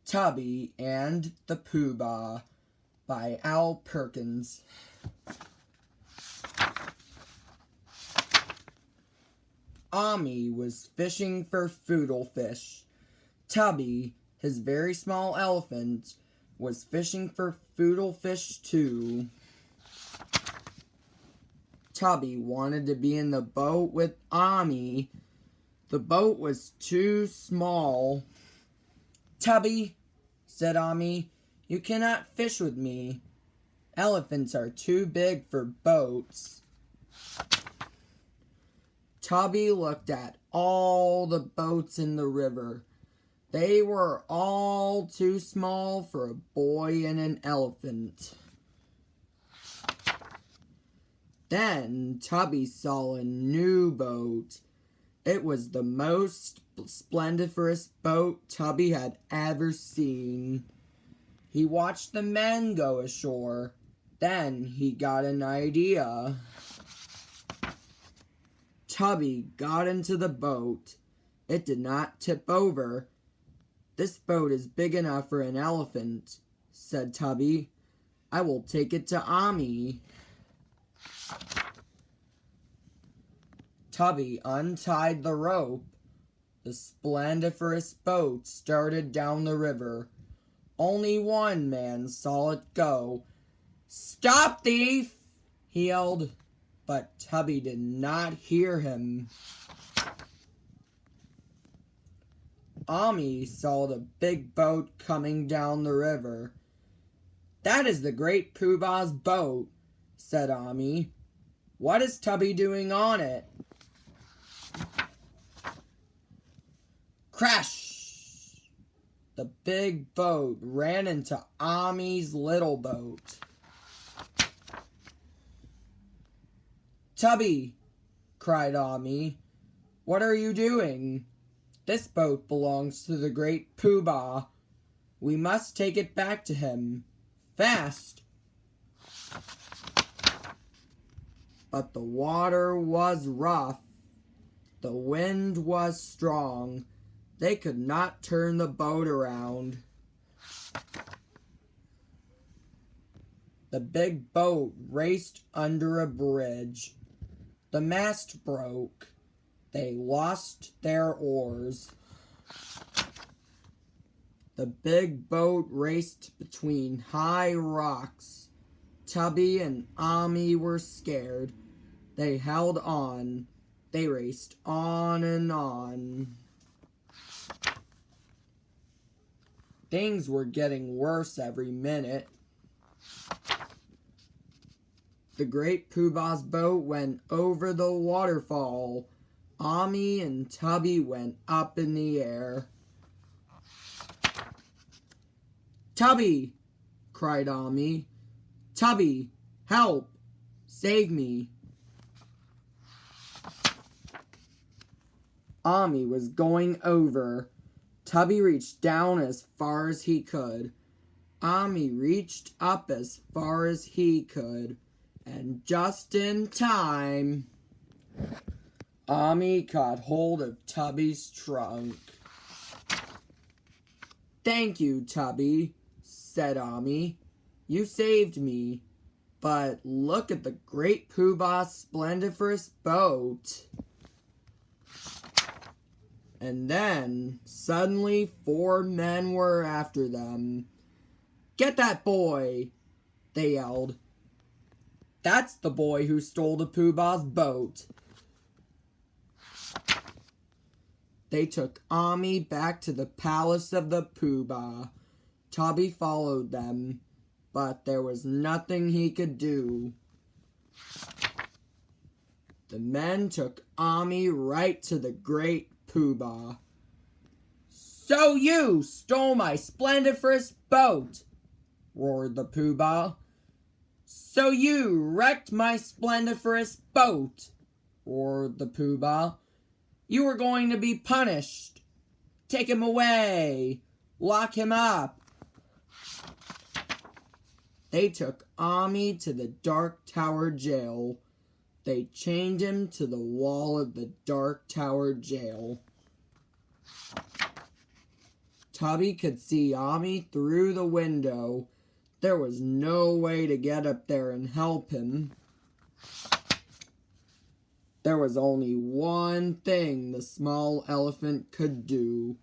Tubby and the Poo-Bah by Al Perkins. Ami was fishing for foodlefish. Tubby, his very small elephant, was fishing for foodlefish too. Tubby wanted to be in the boat with Ami. The boat was too small. "Tubby," said Ami, "you cannot fish with me. Elephants are too big for boats." Tubby looked at all the boats in the river. They were all too small for a boy and an elephant. Then Tubby saw a new boat. It was the most splendiferous boat Tubby had ever seen. He watched the men go ashore. Then he got an idea. Tubby got into the boat. It did not tip over. "This boat is big enough for an elephant," said Tubby. "I will take it to Ami." Tubby untied the rope. The splendiferous boat started down the river. Only one man saw it go. "Stop, thief!" he yelled, but Tubby did not hear him. Ami saw the big boat coming down the river. "That is the great Pooh-Bah's boat," said Ami. "What is Tubby doing on it?" Crash! The big boat ran into Ami's little boat. "Tubby," cried Ami, "what are you doing? This boat belongs to the great Pooh-Bah. We must take it back to him. Fast!" But the water was rough. The wind was strong. They could not turn the boat around. The big boat raced under a bridge. The mast broke. They lost their oars. The big boat raced between high rocks. Tubby and Ami were scared. They held on. They raced on and on. Things were getting worse every minute. The great Pooh-Bah's boat went over the waterfall. Ami and Tubby went up in the air. "Tubby!" cried Ami. "Tubby, help! Save me!" Ami was going over. Tubby reached down as far as he could. Ami reached up as far as he could. And just in time, Ami caught hold of Tubby's trunk. "Thank you, Tubby," said Ami. "You saved me. But look at the great Pooh-Bah's splendiferous boat." And then, suddenly, 4 men were after them. "Get that boy!" they yelled. "That's the boy who stole the Pooh-Bah's boat." They took Ami back to the palace of the Pooh-Bah. Tubby followed them, but there was nothing he could do. The men took Ami right to the great Pooh-Bah. "So you stole my splendiferous boat!" roared the Pooh-Bah. "So you wrecked my splendiferous boat!" roared the Pooh-Bah. "You are going to be punished. Take him away. Lock him up." They took Ami to the Dark Tower jail. They chained him to the wall of the Dark Tower jail. Tubby could see Ami through the window. There was no way to get up there and help him. There was only one thing the small elephant could do.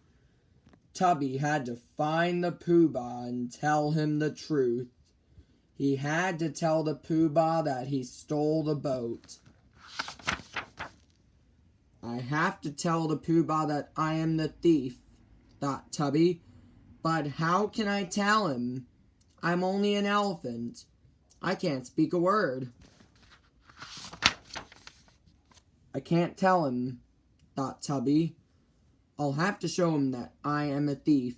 Tubby had to find the Poo-Bah and tell him the truth. He had to tell the Poo-Bah that he stole the boat. I have to tell the Poo-Bah that I am the thief, thought Tubby. But how can I tell him? I'm only an elephant. I can't speak a word. I can't tell him, thought Tubby. I'll have to show him that I am a thief.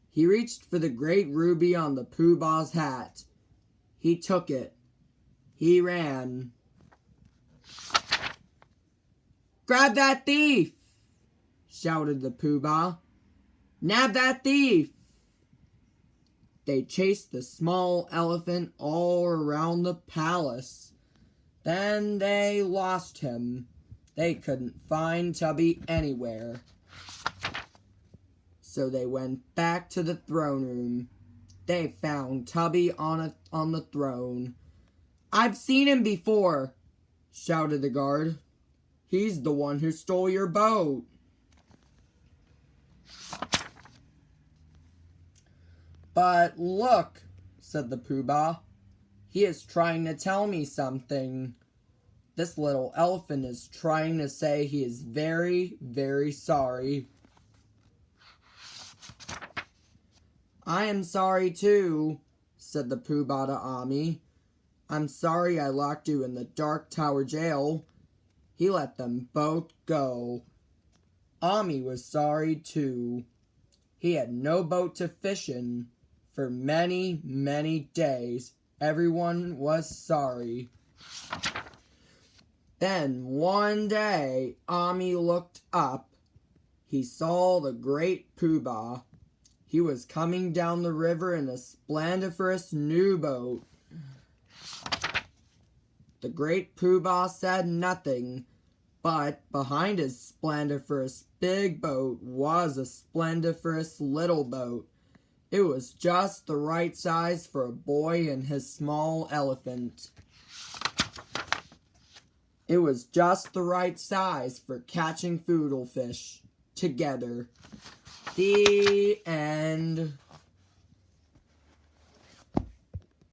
He reached for the great ruby on the Pooh-Bah's hat. He took it. He ran. "Grab that thief!" shouted the Pooh-Bah. "Nab that thief!" They chased the small elephant all around the palace. Then they lost him. They couldn't find Tubby anywhere. So they went back to the throne room. They found Tubby on the throne. "I've seen him before," shouted the guard. "He's the one who stole your boat." "But look," said the Pooh-Bah. "He is trying to tell me something. This little elephant is trying to say he is very, very sorry." "I am sorry too," said the Pooh-Bah to Ami. "I'm sorry I locked you in the Dark Tower jail." He let them both go. Ami was sorry too. He had no boat to fish in. For many, many days, everyone was sorry. Then one day, Ami looked up. He saw the great Pooh-Bah. He was coming down the river in a splendiferous new boat. The great Pooh-Bah said nothing, but behind his splendiferous big boat was a splendiferous little boat. It was just the right size for a boy and his small elephant. It was just the right size for catching foodle fish together. The end.